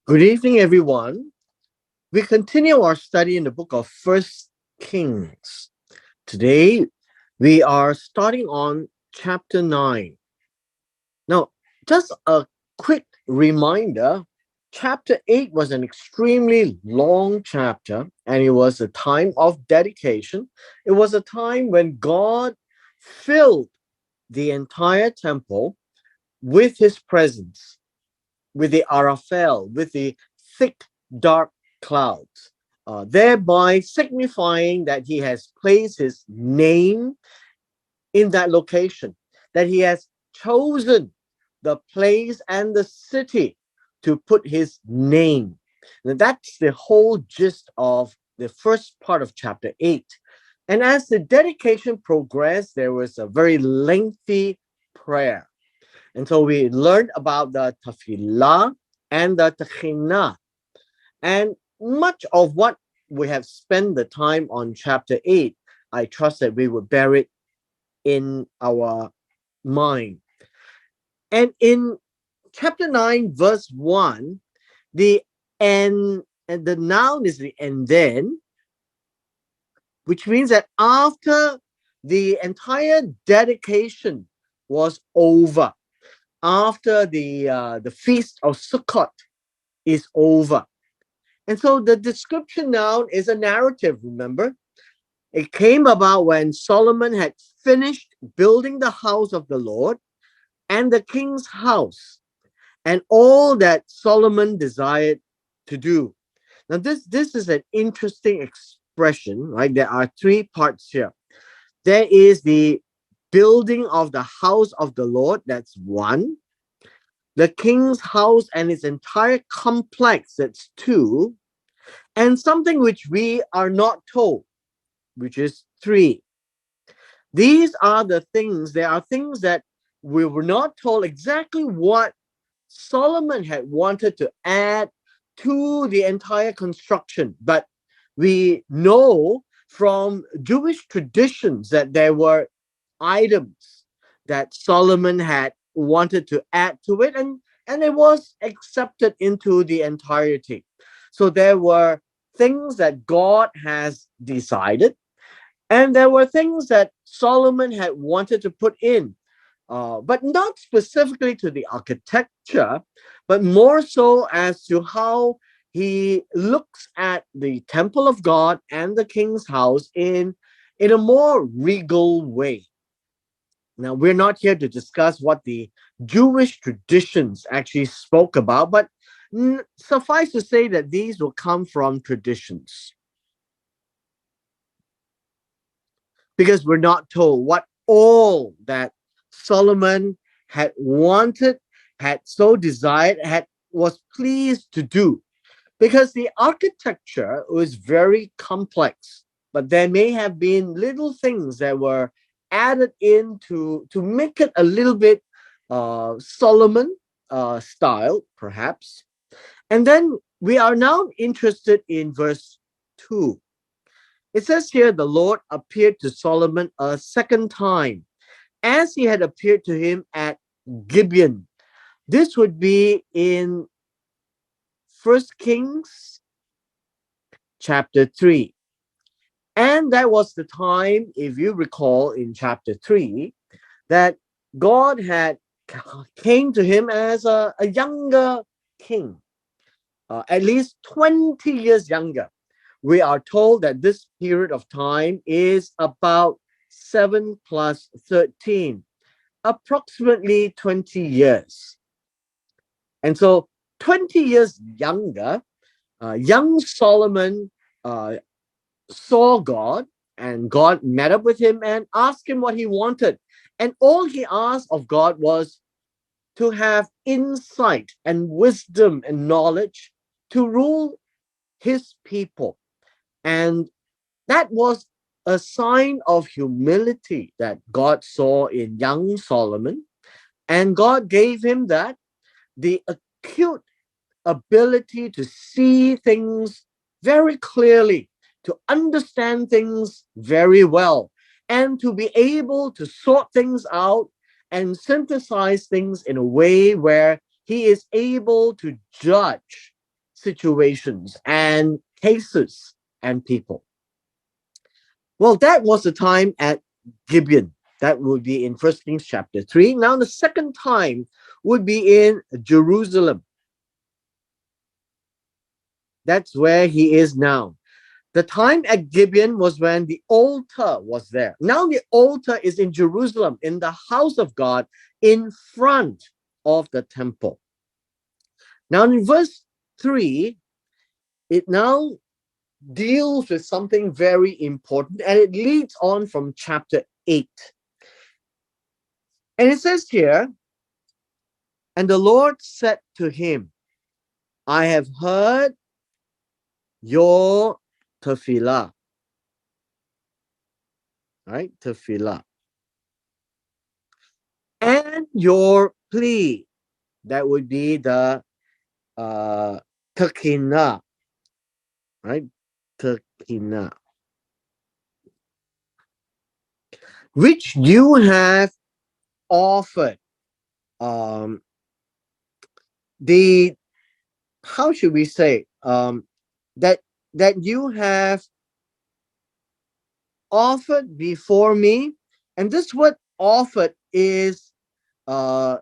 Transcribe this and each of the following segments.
Good evening, everyone. We continue our study in the book of First Kings. Today, we are starting on chapter 9. Now, just a quick reminder, chapter 8 was an extremely long chapter, and it was a time of dedication. It was a time when God filled the entire temple with his presence, with the Araphel, with the thick, dark clouds, thereby signifying that he has placed his name in that location, that he has chosen the place and the city to put his name. And that's the whole gist of the first part of chapter 8. And as the dedication progressed, there was a very lengthy prayer. And so we learned about the tefillah and the Tekhinah. And much of what we have spent the time on chapter 8, I trust that we will bear it in our mind. And in chapter 9, verse 1, the and the noun is the and then, which means that after the entire dedication was over, after the feast of Sukkot is over. And so the description now is a narrative, remember? It came about when Solomon had finished building the house of the Lord and the king's house and all that Solomon desired to do. Now, this is an interesting expression, right? There are three parts here. There is the building of the house of the Lord, that's one. The king's house and its entire complex, that's two. And something which we are not told, which is three. These are the things, there are things that we were not told exactly what Solomon had wanted to add to the entire construction. But we know from Jewish traditions that there were items that Solomon had wanted to add to it, and it was accepted into the entirety. So there were things that God has decided, and there were things that Solomon had wanted to put in, but not specifically to the architecture, but more so as to how he looks at the temple of God and the king's house in a more regal way. Now, we're not here to discuss what the Jewish traditions actually spoke about, but suffice to say that these will come from traditions because we're not told what all that Solomon had wanted, had so desired, had was pleased to do. Because the architecture was very complex, but there may have been little things that were added in to make it a little bit Solomon style, perhaps. And then we are now interested in verse 2. It says here, the Lord appeared to Solomon a second time, as he had appeared to him at Gibeon. This would be in First Kings chapter 3. And that was the time, if you recall, in chapter 3, that God had came to him as a younger king, at least 20 years younger. We are told that this period of time is about 7 plus 13, approximately 20 years. And so 20 years younger, young Solomon uh, saw God, and God met up with him and asked him what he wanted. And all he asked of God was to have insight and wisdom and knowledge to rule his people. And that was a sign of humility that God saw in young Solomon. And God gave him that, the acute ability to see things very clearly, to understand things very well, and to be able to sort things out and synthesize things in a way where he is able to judge situations and cases and people. Well, that was the time at Gibeon. That would be in 1 Kings chapter 3. Now, the second time would be in Jerusalem. That's where he is now. The time at Gibeon was when the altar was there. Now the altar is in Jerusalem, in the house of God, in front of the temple. Now in verse 3, it now deals with something very important, and it leads on from chapter 8. And it says here, and the Lord said to him, I have heard your tefillah. Right? Tefillah. And your plea. That would be the Takina. Right? Takina. Which you have offered. The how should we say that you have offered before me, and this word offered is the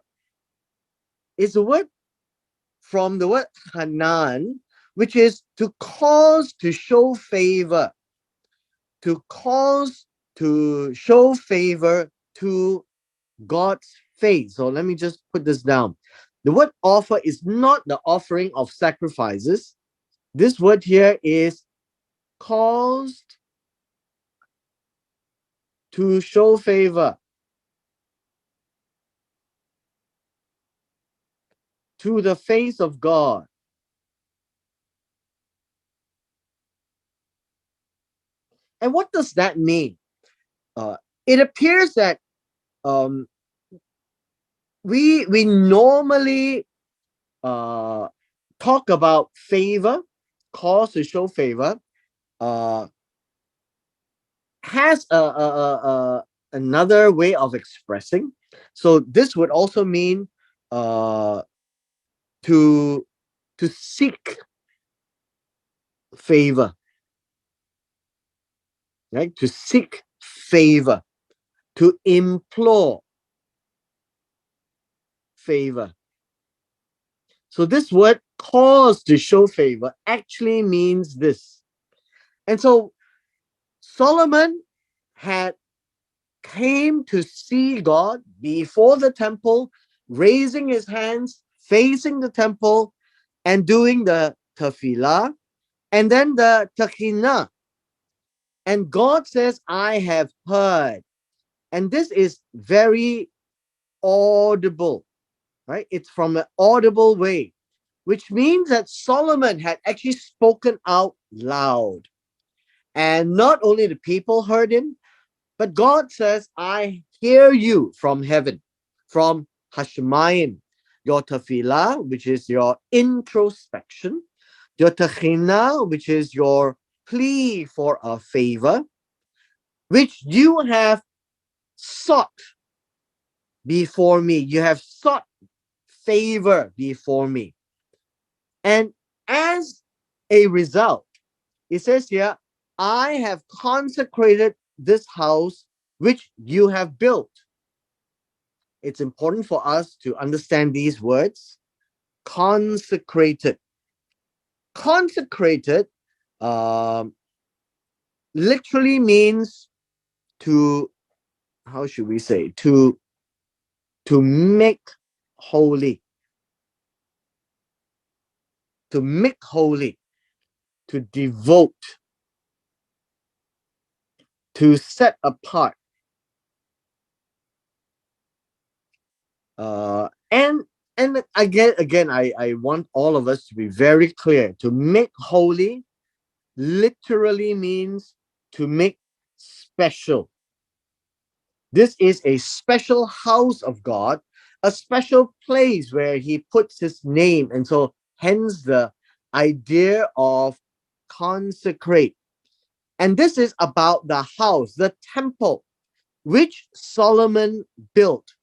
word from the word hanan, which is to cause to show favor, to cause to show favor to God's face. So let me just put this down. The word offer is not the offering of sacrifices. This word here is caused to show favor to the face of God. And what does that mean? It appears that um, we normally talk about favor, cause to show favor, uh, has another way of expressing. So this would also mean to seek favor, right? To seek favor, to implore favor. So this word cause to show favor actually means this. And so Solomon had came to see God before the temple, raising his hands, facing the temple, and doing the tefillah, and then the takina. And God says, I have heard. And this is very audible, right? It's from an audible way, which means that Solomon had actually spoken out loud. And not only the people heard him, but God says, I hear you from heaven, from Hashmayim, your tefillah, which is your introspection, your tachina, which is your plea for a favor, which you have sought before me. You have sought favor before me. And as a result, it says here, I have consecrated this house which you have built. It's important for us to understand these words. Consecrated. Consecrated literally means to, how should we say, to make holy. To make holy. To devote. To set apart. And again, I want all of us to be very clear. To make holy literally means to make special. This is a special house of God, a special place where he puts his name. And so hence the idea of consecrate. And this is about the house, the temple, which Solomon built.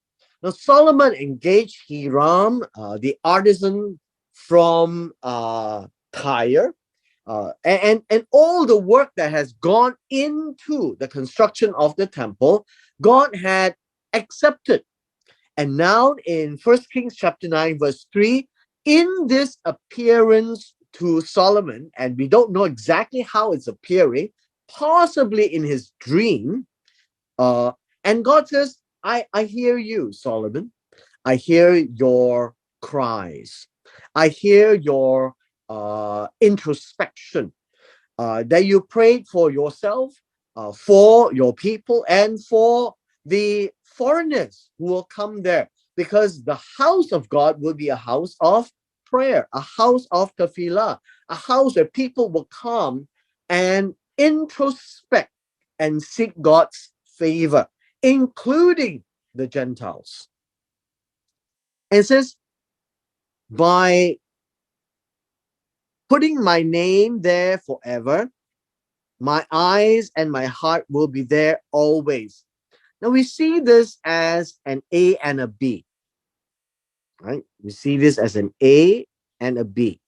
Now, Solomon engaged Hiram, the artisan from Tyre, and all the work that has gone into the construction of the temple, God had accepted. And now in 1 Kings chapter 9, verse 3, in this appearance to Solomon, and we don't know exactly how it's appearing, possibly in his dream, and God says, I hear you, Solomon. I hear your cries. I hear your introspection that you prayed for yourself, for your people, and for the foreigners who will come there, because the house of God will be a house of prayer, a house of tefillah, a house where people will come and introspect and seek God's favor, including the Gentiles. And it says, by putting my name there forever, my eyes and my heart will be there always. Now we see this as an A and a B, right? We see this as an A and a B.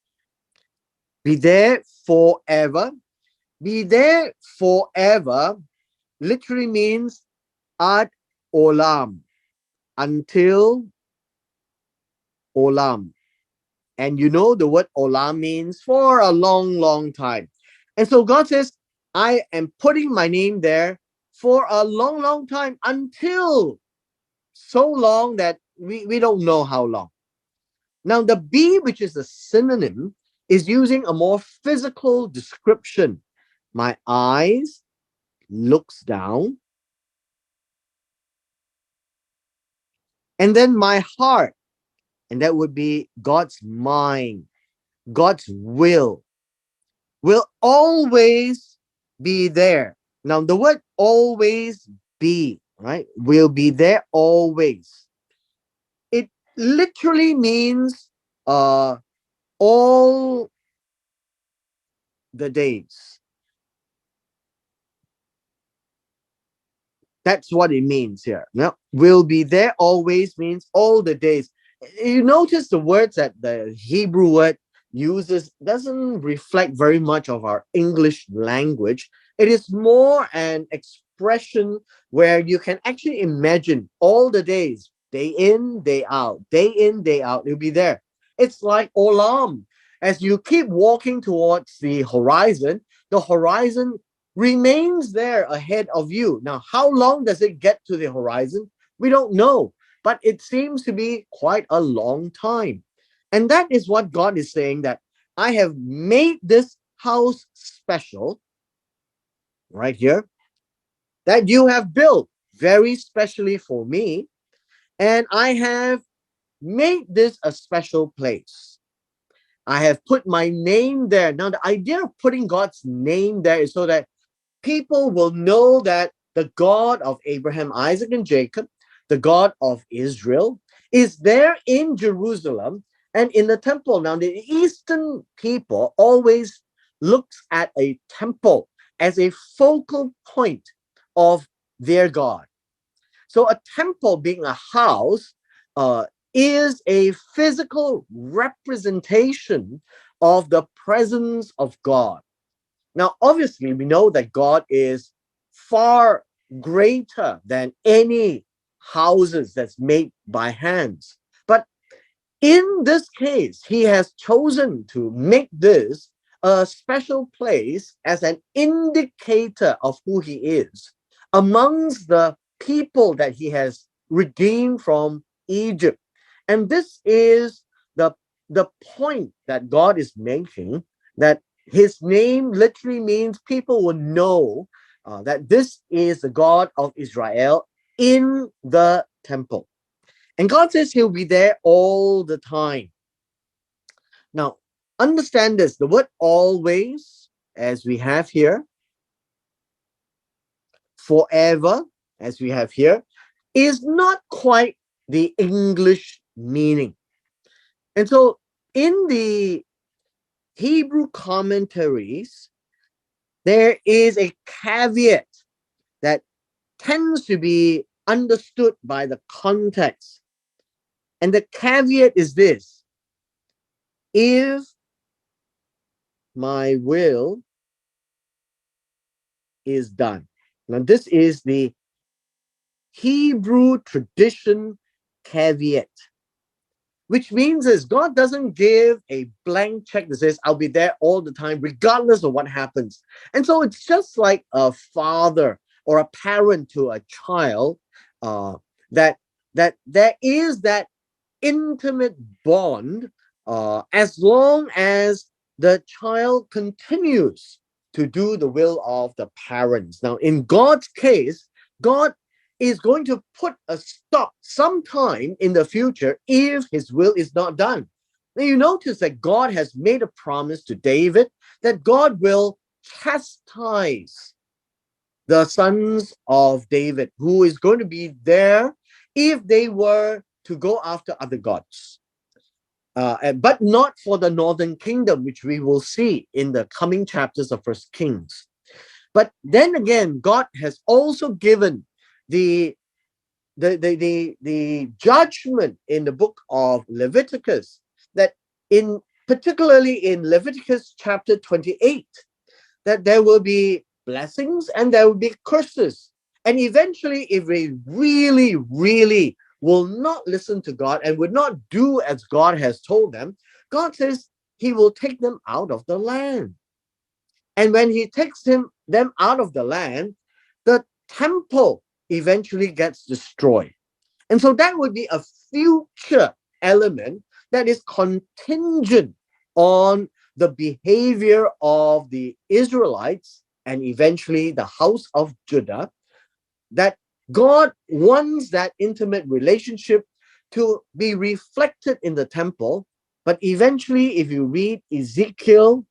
Be there forever. Be there forever literally means ad olam, until olam. And you know the word olam means for a long, long time. And so God says, I am putting my name there for a long, long time, until so long that we don't know how long. Now, the B, which is a synonym, is using a more physical description. My eyes looks down, and then my heart, and that would be God's mind, God's will always be there. Now, the word always be, right, will be there always. It literally means all the days. That's what it means here. Now, will be there always means all the days. You notice the words that the Hebrew word uses doesn't reflect very much of our English language. It is more an expression where you can actually imagine all the days, day in, day out, day in, day out, it'll be there. It's like olam. As you keep walking towards the horizon remains there ahead of you. Now, how long does it get to the horizon? We don't know, but it seems to be quite a long time. And that is what God is saying, that I have made this house special right here, that you have built very specially for me, and I have made this a special place. I have put my name there. Now, the idea of putting God's name there is so that people will know that the God of Abraham, Isaac, and Jacob, the God of Israel, is there in Jerusalem and in the temple. Now, the Eastern people always looks at a temple as a focal point of their God. So a temple, being a house, is a physical representation of the presence of God. Now, obviously, we know that God is far greater than any houses that's made by hands. But in this case, he has chosen to make this a special place as an indicator of who he is amongst the people that he has redeemed from Egypt. And this is the point that God is making, that his name literally means people will know that this is the God of Israel in the temple. And God says he'll be there all the time. Now, understand this, the word always, as we have here, forever, as we have here, is not quite the English meaning. And so in the Hebrew commentaries, there is a caveat that tends to be understood by the context. And the caveat is this: if my will is done. Now, this is the Hebrew tradition caveat, which means is God doesn't give a blank check that says, I'll be there all the time, regardless of what happens. And so it's just like a father or a parent to a child, uh, that there is that intimate bond, as long as the child continues to do the will of the parents. Now, in God's case, God is going to put a stop sometime in the future if his will is not done. Now, you notice that God has made a promise to David that God will chastise the sons of David, who is going to be there if they were to go after other gods. But not for the northern kingdom, which we will see in the coming chapters of First Kings. But then again, God has also given the judgment in the book of Leviticus, that in particularly in Leviticus chapter 28, that there will be blessings and there will be curses. And eventually, if we really, really will not listen to God and would not do as God has told them, God says he will take them out of the land. And when he takes them out of the land, the temple eventually gets destroyed. And so that would be a future element that is contingent on the behavior of the Israelites and eventually the house of Judah, that God wants that intimate relationship to be reflected in the temple. But eventually, if you read Ezekiel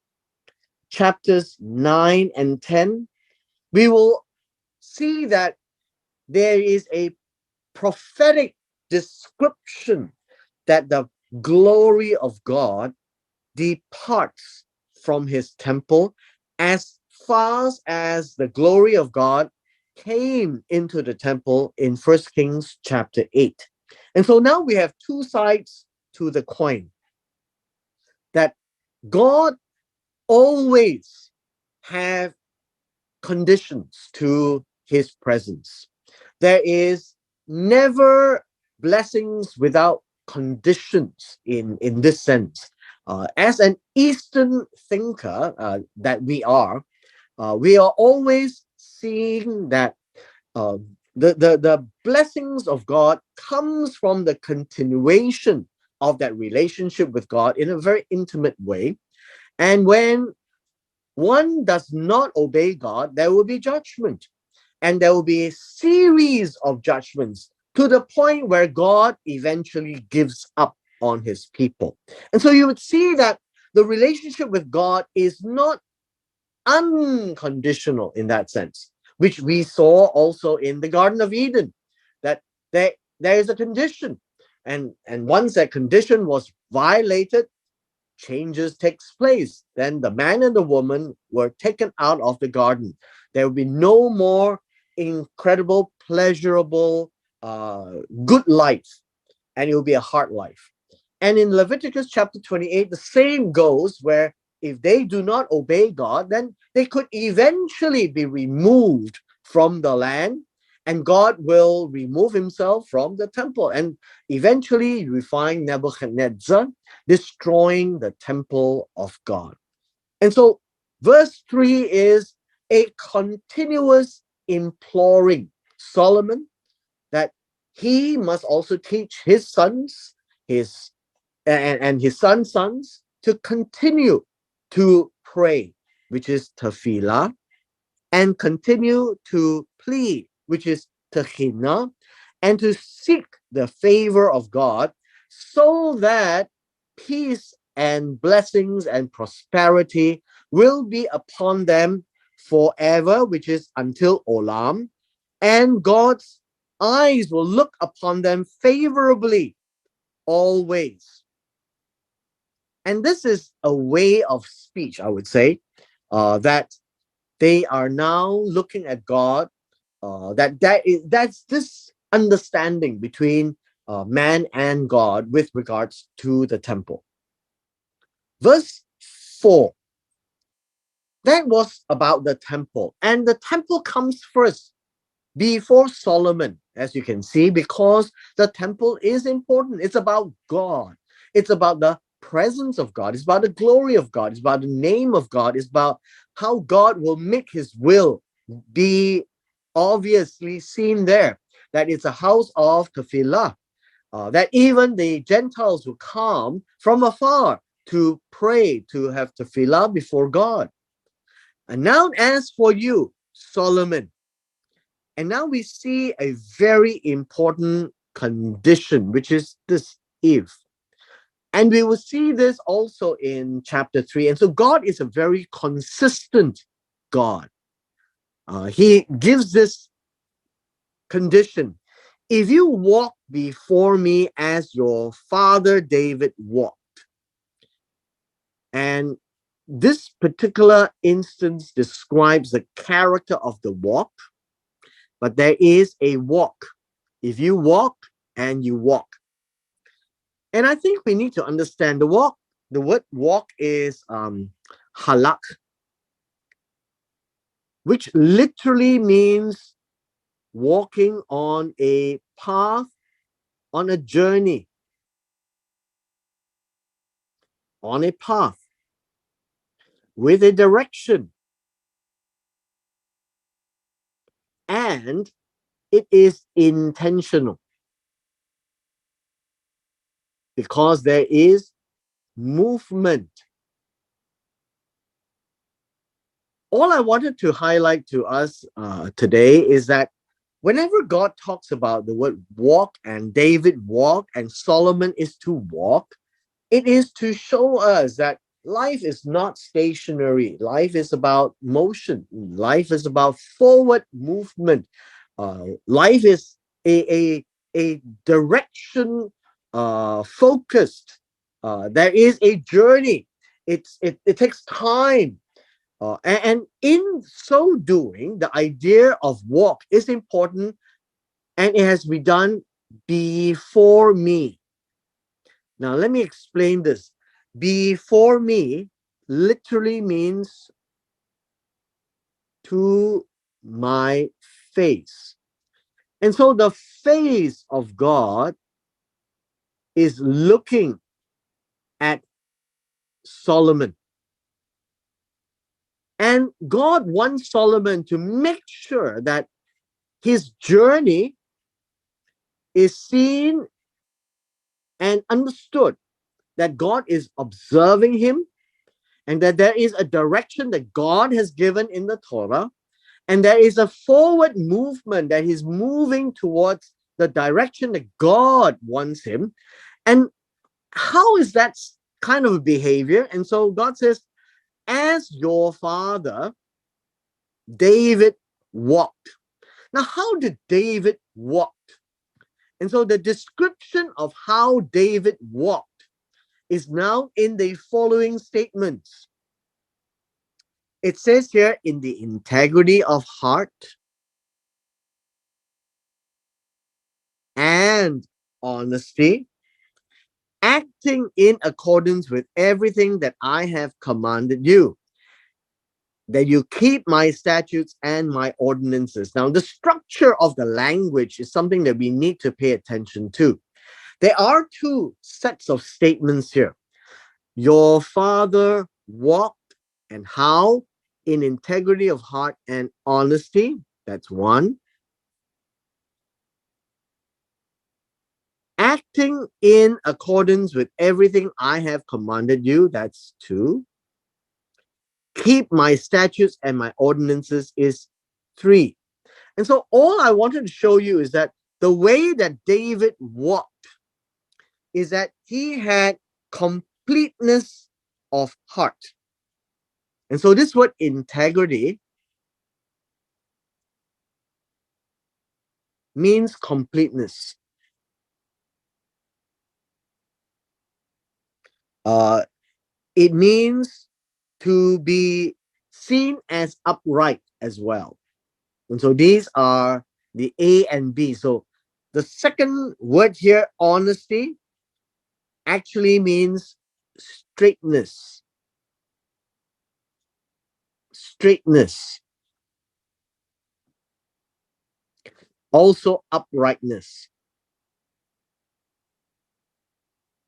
chapters 9 and 10, we will see that there is a prophetic description that the glory of God departs from his temple as fast as the glory of God came into the temple in First Kings chapter 8. And so now we have two sides to the coin, that God always have conditions to his presence. There is never blessings without conditions in this sense. As an Eastern thinker that we are always seeing that uh, the blessings of God comes from the continuation of that relationship with God in a very intimate way. And when one does not obey God, there will be judgment. And there will be a series of judgments to the point where God eventually gives up on his people. And so you would see that the relationship with God is not unconditional in that sense, which we saw also in the Garden of Eden, that there is a condition. And once that condition was violated, changes takes place. Then the man and the woman were taken out of the garden. There will be no more incredible, pleasurable, good life, and it will be a hard life. And in Leviticus chapter 28, the same goes, where if they do not obey God, then they could eventually be removed from the land, and God will remove himself from the temple. And eventually we find Nebuchadnezzar destroying the temple of God. And so verse 3 is a continuous imploring Solomon that he must also teach his sons, and his sons to continue to pray, which is tefillah, and continue to plead, which is tehina, and to seek the favor of God so that peace and blessings and prosperity will be upon them forever, which is until Olam, and God's eyes will look upon them favorably always. And this is a way of speech, I would say, that they are now looking at God, that's this understanding between man and God with regards to the temple. Verse 4 That was about the temple. And the temple comes first before Solomon, as you can see, because the temple is important. It's about God. It's about the presence of God. It's about the glory of God. It's about the name of God. It's about how God will make his will be obviously seen there. That it's a house of tefillah. That even the Gentiles who come from afar to pray, to have tefillah before God. And now, as for you, Solomon, and now we see a very important condition, which is this if. And we will see this also in chapter 3. And so God is a very consistent God. He gives this condition. If you walk before me as your father David walked. And this particular instance describes the character of the walk, but there is a walk. If you walk and you walk. And I think we need to understand the walk. The word walk is halak, which literally means walking on a path, on a journey, on a path with a direction. And it is intentional because there is movement. All I wanted to highlight to us today is that whenever God talks about the word walk and David walk and Solomon is to walk, it is to show us that life is not stationary. Life is about motion. Life is about forward movement. Life is a direction focused. There is a journey. It takes time. And in so doing, the idea of walk is important and it has to be done before me. Now, let me explain this. Before me literally means to my face. And so the face of God is looking at Solomon. And God wants Solomon to make sure that his journey is seen and understood, that God is observing him, and that there is a direction that God has given in the Torah, and there is a forward movement that he's moving towards the direction that God wants him. And how is that kind of behavior? And so God says, as your father, David walked. Now, how did David walk? And so the description of how David walked is now in the following statements. It says here, in the integrity of heart and honesty, acting in accordance with everything that I have commanded you, that you keep my statutes and my ordinances. Now, the structure of the language is something that we need to pay attention to. There are two sets of statements here. Your father walked, and how? In integrity of heart and honesty. That's one. Acting in accordance with everything I have commanded you. That's two. Keep my statutes and my ordinances is three. And so all I wanted to show you is that the way that David walked is that he had completeness of heart. And so this word integrity means completeness. It means to be seen as upright as well. And so these are the A and B. So the second word here, honesty, actually means straightness. straightness, also uprightness.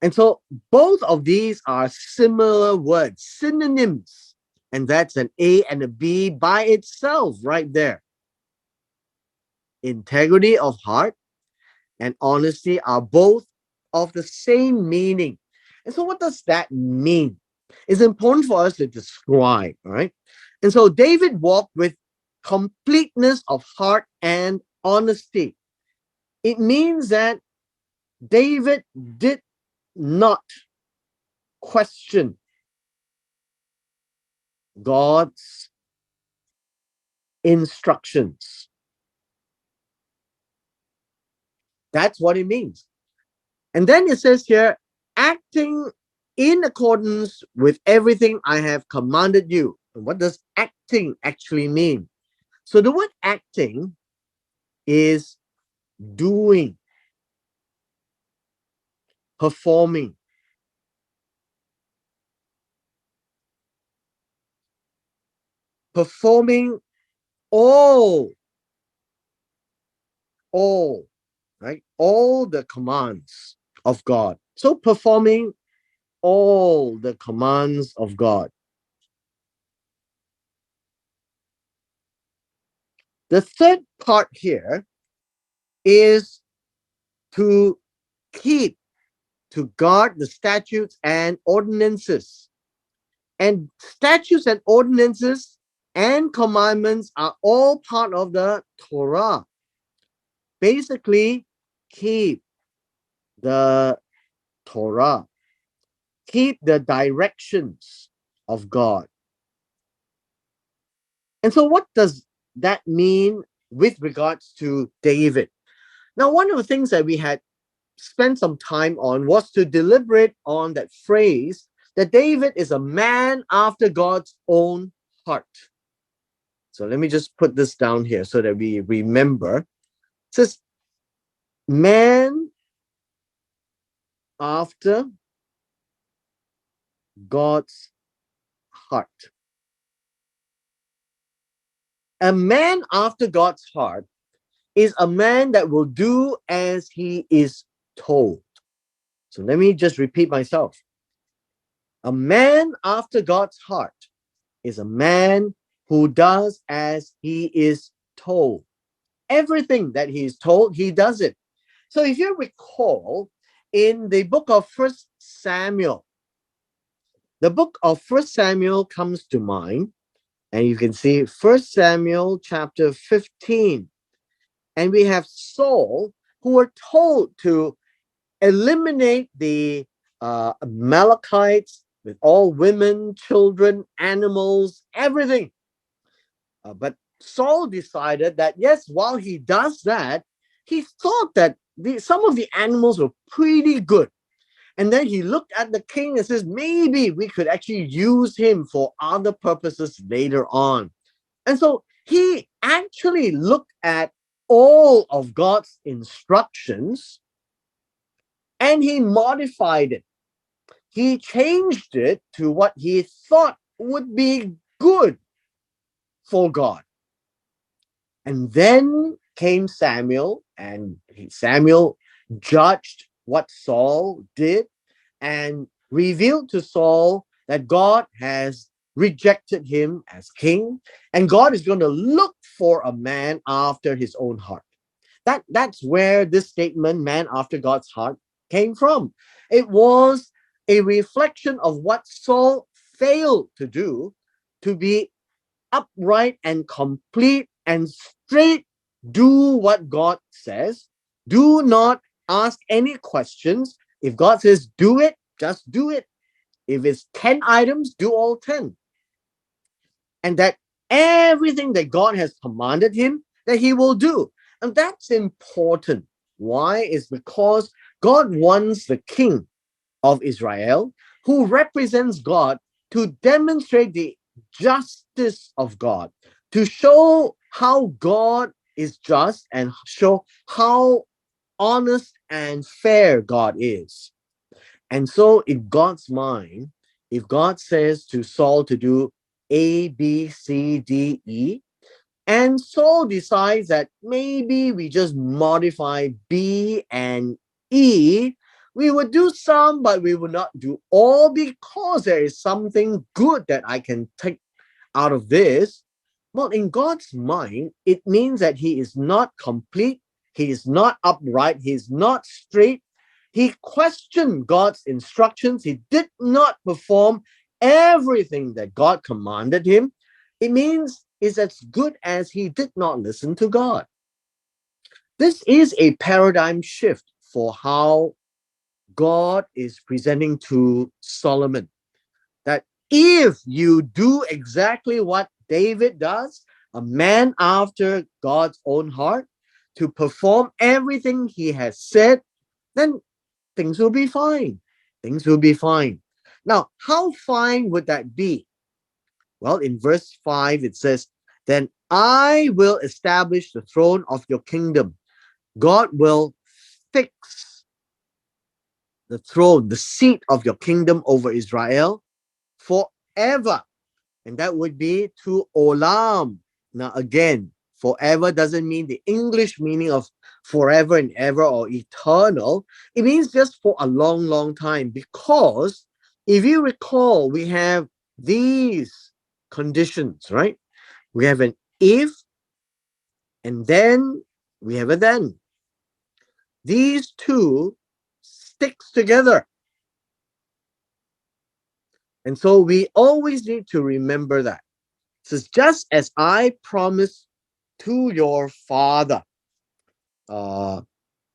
And so both of these are similar words, synonyms. And that's an A and a B by itself right there. Integrity of heart and honesty are both of the same meaning. And so what does that mean? It's important for us to describe, right? And so David walked with completeness of heart and honesty. It means that David did not question God's instructions. That's what it means. And then it says here, acting in accordance with everything I have commanded you. And what does acting actually mean? So the word acting is doing, performing. Performing all, right? All the commands of God. So performing all the commands of God. The third part here is to keep, to guard the statutes and ordinances. And statutes and ordinances and commandments are all part of the Torah. Basically, keep the Torah, keep the directions of God. And so, what does that mean with regards to David? Now, one of the things that we had spent some time on was to deliberate on that phrase that David is a man after God's own heart. So let me just put this down here so that we remember. It says, man after God's heart. A man after God's heart is a man that will do as he is told. So let me just repeat myself. A man after God's heart is a man who does as he is told. Everything that he is told, he does it. So if you recall, in the book of First Samuel, the book of First Samuel comes to mind, and you can see First Samuel chapter 15. And we have Saul, who were told to eliminate the Amalekites with all women, children, animals, everything. But Saul decided that, yes, while he does that, he thought that some of the animals were pretty good. And then he looked at the king and says, maybe we could actually use him for other purposes later on. And so he actually looked at all of God's instructions and he modified it. He changed it to what he thought would be good for God. And then came Samuel, and Samuel judged what Saul did and revealed to Saul that God has rejected him as king, and God is going to look for a man after his own heart. That's where this statement, man after God's heart, came from. It was a reflection of what Saul failed to do, to be upright and complete and straight. Do what God says. Do not ask any questions. If God says do it, just do it. If it's 10 items, do all 10. And that everything that God has commanded him, that he will do. And that's important. Why? Is because God wants the king of Israel, who represents God, to demonstrate the justice of God, to show how God is just and show how honest and fair God is. And so, in God's mind, if God says to Saul to do A, B, C, D, E. And Saul decides that maybe we just modify B and E. We would do some, but we would not do all because there is something good that I can take out of this. Well, in God's mind, it means that he is not complete, he is not upright, he is not straight. He questioned God's instructions, he did not perform everything that God commanded him. It means it's as good as he did not listen to God. This is a paradigm shift for how God is presenting to Solomon. That if you do exactly what David does, a man after God's own heart, to perform everything he has said, then things will be fine. Things will be fine. Now, how fine would that be? Well, in verse 5, it says, Then I will establish the throne of your kingdom. God will fix the throne, the seat of your kingdom over Israel forever. And that would be to olam. Now, again, forever doesn't mean the English meaning of forever and ever or eternal. It means just for a long, long time. Because if you recall, we have these conditions, right? We have an if, and then we have a then. These two sticks together. And so we always need to remember that. It says, just as I promised to your father. The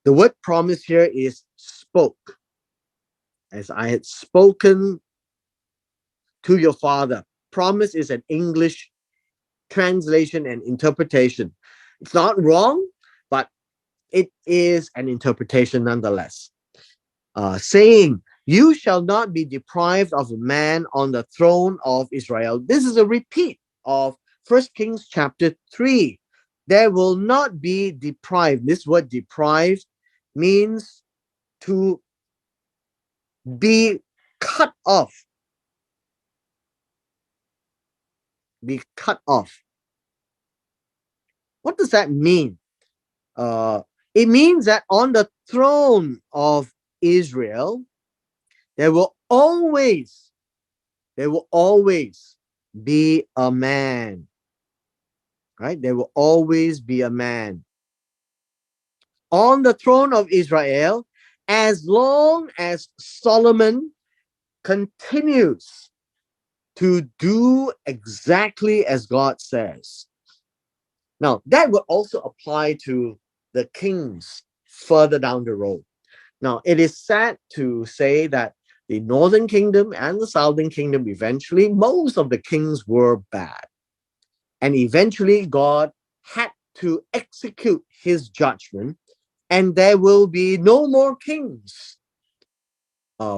word promise here is spoke. As I had spoken to your father. Promise is an English translation and interpretation. It's not wrong, but it is an interpretation nonetheless. Saying, you shall not be deprived of a man on the throne of Israel. This is a repeat of 1 Kings chapter 3. There will not be deprived. This word deprived means to be cut off. Be cut off. What does that mean? It means that on the throne of Israel, there will always be a man. Right? There will always be a man on the throne of Israel as long as Solomon continues to do exactly as God says. Now, that will also apply to the kings further down the road. Now, it is sad to say that the northern kingdom and the southern kingdom, eventually, most of the kings were bad. And eventually, God had to execute his judgment, and there will be no more kings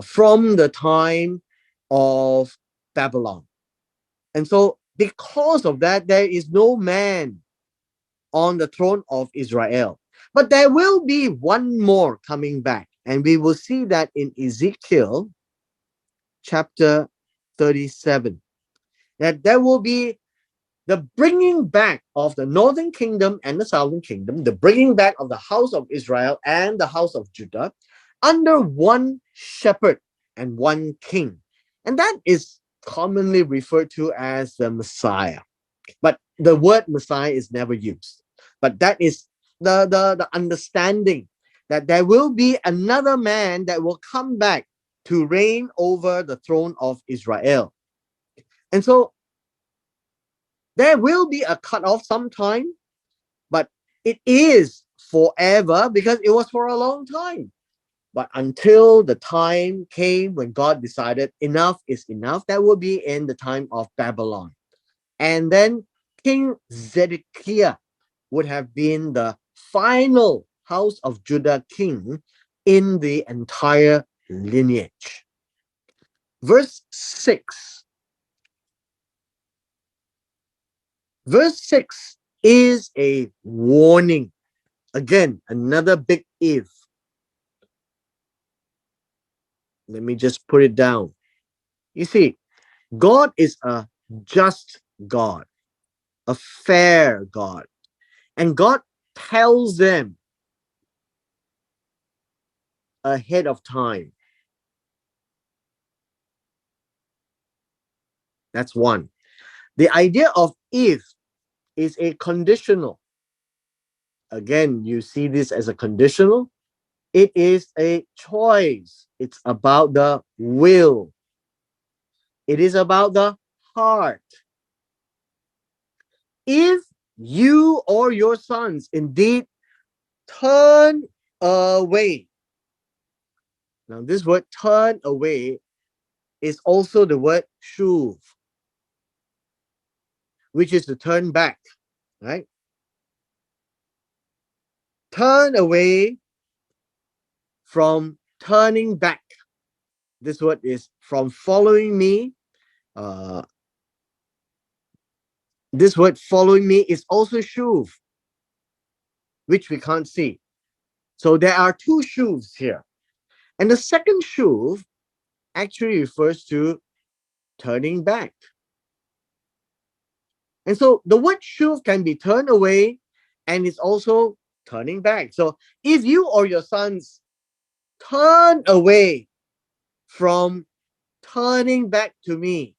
from the time of Babylon. And so, because of that, there is no man on the throne of Israel. But there will be one more coming back. And we will see that in Ezekiel chapter 37. That there will be the bringing back of the northern kingdom and the southern kingdom, the bringing back of the house of Israel and the house of Judah under one shepherd and one king. And that is commonly referred to as the Messiah. But the word Messiah is never used. But that is the understanding that there will be another man that will come back to reign over the throne of Israel. And so there will be a cutoff sometime, but it is forever because it was for a long time. But until the time came when God decided enough is enough, that will be in the time of Babylon. And then King Zedekiah would have been the final house of Judah king in the entire lineage. Verse 6. Verse 6 is a warning. Again, another big if. Let me just put it down. You see, God is a just God, a fair God. And God tells them ahead of time. That's one. The idea of if is a conditional. Again, you see this as a conditional. It is a choice. It's about the will. It is about the heart. If you or your sons indeed turn away. Now, this word turn away is also the word shuv, which is to turn back, right? Turn away from turning back. This word is from following me. This word following me is also shuv, which we can't see. So there are two shuvs here. And the second shuv actually refers to turning back. And so the word shuv can be turned away and it's also turning back. So if you or your sons turn away from turning back to me,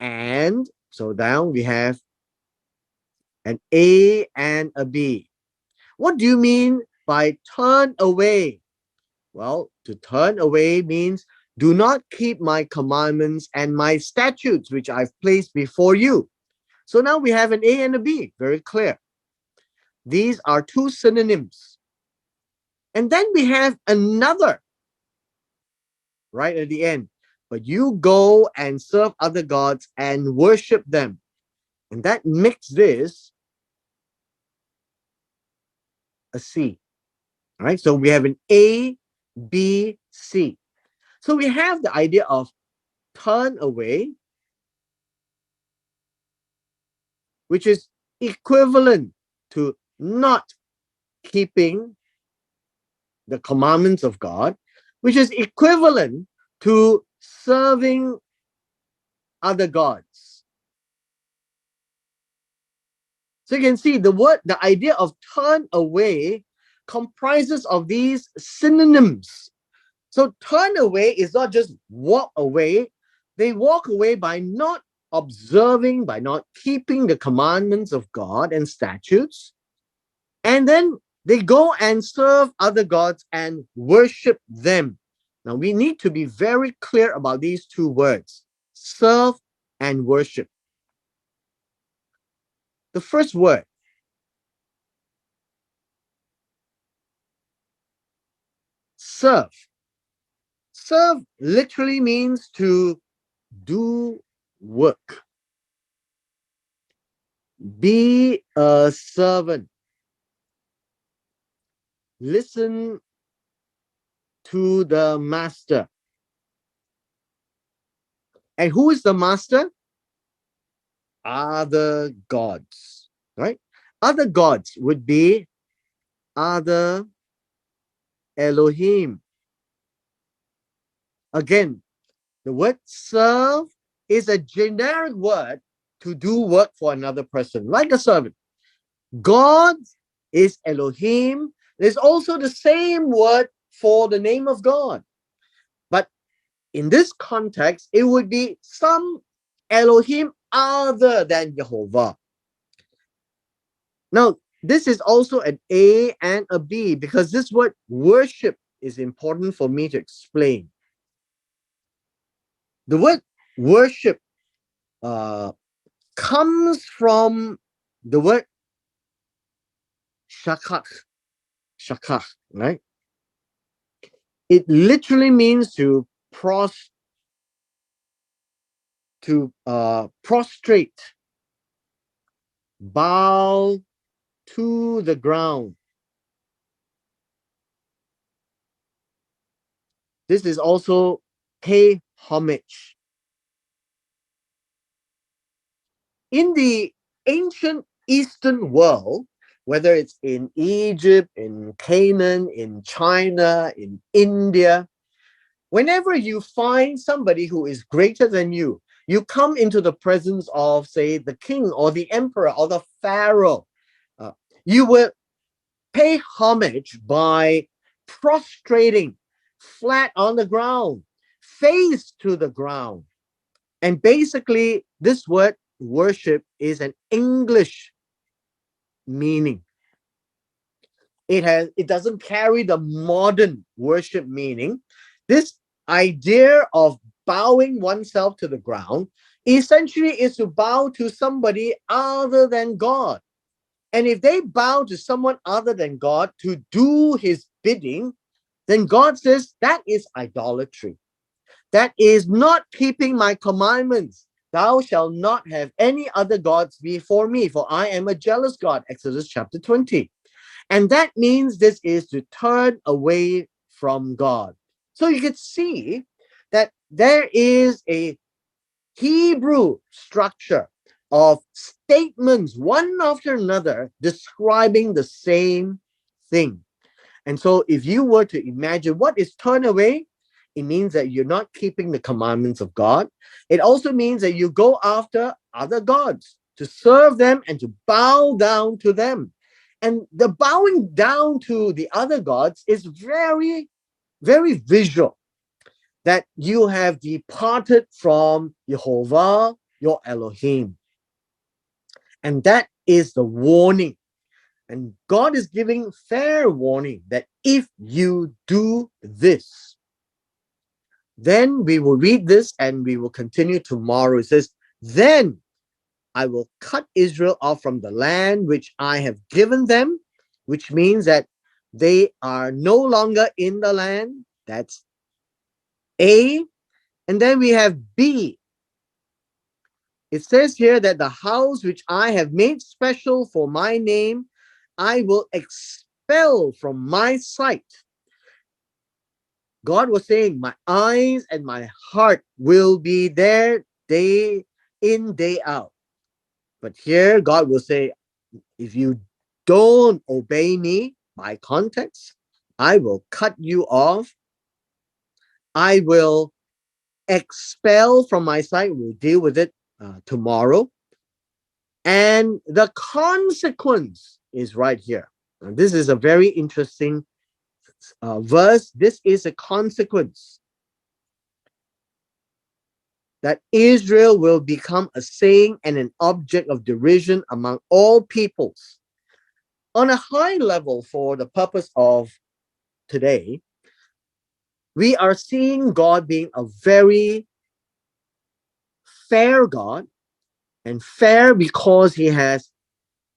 and so down we have an A and a B. What do you mean by turn away? Well, to turn away means do not keep my commandments and my statutes, which I've placed before you. So now we have an A and a B, very clear. These are two synonyms. And then we have another right at the end. But you go and serve other gods and worship them. And that makes this a C. All right, so we have an A, B, C. So we have the idea of turn away, which is equivalent to not keeping the commandments of God, which is equivalent to serving other gods. So you can see the idea of turn away comprises of these synonyms. So turn away is not just walk away. They walk away by not observing, by not keeping the commandments of God and statutes. And then they go and serve other gods and worship them. Now we need to be very clear about these two words, serve and worship. The first word, serve. Serve literally means to do work. Be a servant. Listen to the master. And who is the master? Other gods, right? Other gods would be other Elohim. Again, the word serve is a generic word to do work for another person, like a servant. God is Elohim. There's also the same word for the name of God. But in this context, it would be some Elohim other than Jehovah. Now, this is also an A and a B because this word worship is important for me to explain. The word worship comes from the word shakach, right? It literally means to prostrate, bow to the ground. This is also pay homage. In the ancient Eastern world, whether it's in Egypt, in Canaan, in China, in India, whenever you find somebody who is greater than you, you come into the presence of, say, the king or the emperor or the pharaoh, you will pay homage by prostrating flat on the ground, face to the ground. And basically, this word worship is an English meaning. It doesn't carry the modern worship meaning. This idea of bowing oneself to the ground essentially is to bow to somebody other than God. And if they bow to someone other than God to do his bidding, then God says that is idolatry. That is not keeping my commandments. Thou shalt not have any other gods before me, for I am a jealous God. Exodus chapter 20. And that means this is to turn away from God. So you can see that there is a Hebrew structure of statements, one after another, describing the same thing. And so if you were to imagine what is turn away, it means that you're not keeping the commandments of God. It also means that you go after other gods to serve them and to bow down to them. And the bowing down to the other gods is very, very visual, that you have departed from Jehovah, your Elohim. And that is the warning. And God is giving fair warning that if you do this, then we will read this and we will continue tomorrow. It says, then I will cut Israel off from the land which I have given them, which means that they are no longer in the land. That's A. And then we have B. It says here that the house which I have made special for my name, I will expel from my sight. God was saying, my eyes and my heart will be there day in, day out. But here God will say, if you don't obey me by context, I will cut you off. I will expel from my sight. We'll deal with it tomorrow. And the consequence is right here. And this is a very interesting verse. This is a consequence that Israel will become a saying and an object of derision among all peoples. On a high level, for the purpose of today, we are seeing God being a very fair God, and fair because he has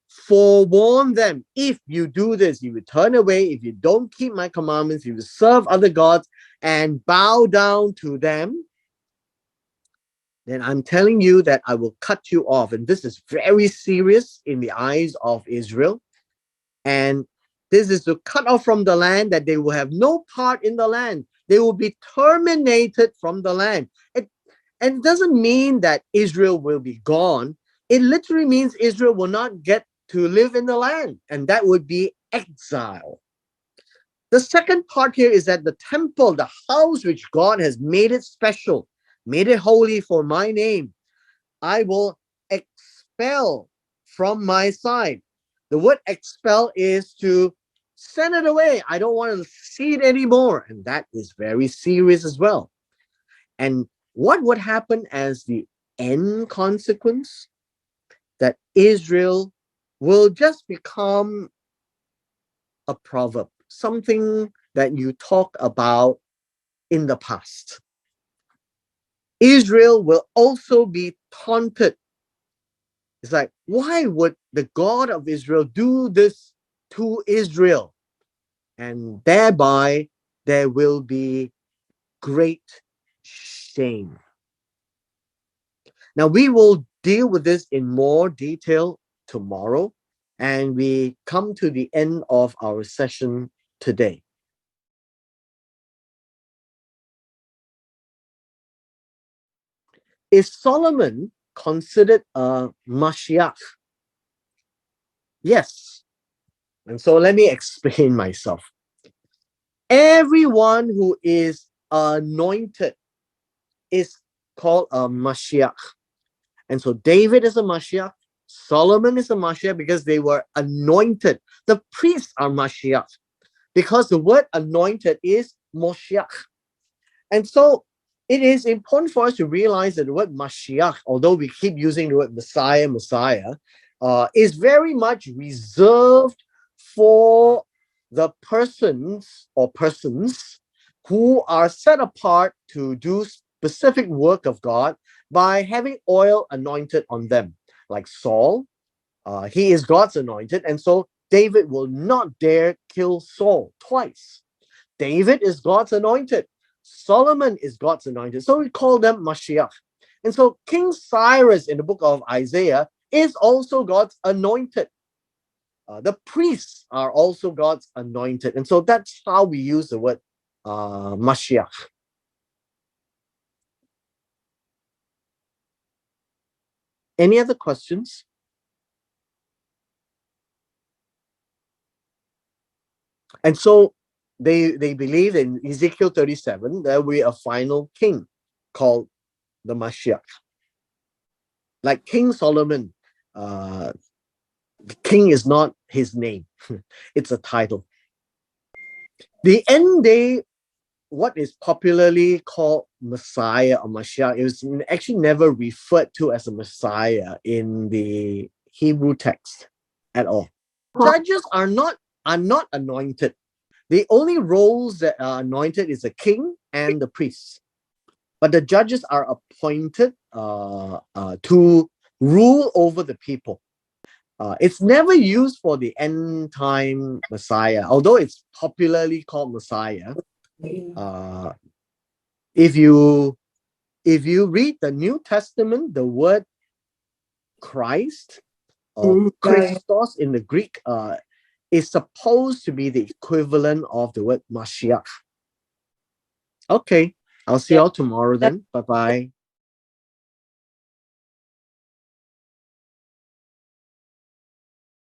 forewarned them. If you do this, you will turn away. If you don't keep my commandments, you will serve other gods and bow down to them, then I'm telling you that I will cut you off. And this is very serious in the eyes of Israel. And this is to cut off from the land, that they will have no part in the land. They will be terminated from the land. And it doesn't mean that Israel will be gone. It literally means Israel will not get to live in the land, and that would be exile. The second part here is that the temple, the house which God has made it special, made it holy for my name, I will expel from my side. The word expel is to send it away. I don't want to see it anymore. And that is very serious as well. And what would happen as the end consequence? That Israel will just become a proverb, something that you talk about in the past. Israel will also be taunted. It's like, why would the God of Israel do this to Israel? And thereby there will be great shame. Now, we will deal with this in more detail tomorrow, and we come to the end of our session today. Is Solomon considered a Mashiach? Yes. And so let me explain myself. Everyone who is anointed is called a Mashiach. And so David is a Mashiach, Solomon is a Mashiach because they were anointed. The priests are Mashiach because the word anointed is Moshiach. And so it is important for us to realize that the word Mashiach, although we keep using the word Messiah, is very much reserved for the persons who are set apart to do specific work of God by having oil anointed on them. Like Saul, he is God's anointed, and so David will not dare kill Saul twice. David is God's anointed. Solomon is God's anointed. So we call them Mashiach. And so King Cyrus in the book of Isaiah is also God's anointed. The priests are also God's anointed. And so that's how we use the word Mashiach. Any other questions? And so they believe in Ezekiel 37 there will be a final king called the Mashiach. Like King Solomon, the king is not his name. It's a title. The end day, what is popularly called Messiah or Mashiach, is actually never referred to as a Messiah in the Hebrew text at all. Judges are not anointed. The only roles that are anointed is the king and the priests. But the judges are appointed to rule over the people. It's never used for the end time Messiah, although it's popularly called Messiah. If you read the New Testament, the word Christ or Christos in the Greek is supposed to be the equivalent of the word Mashiach. Okay, I'll see y'all tomorrow then. Bye-bye.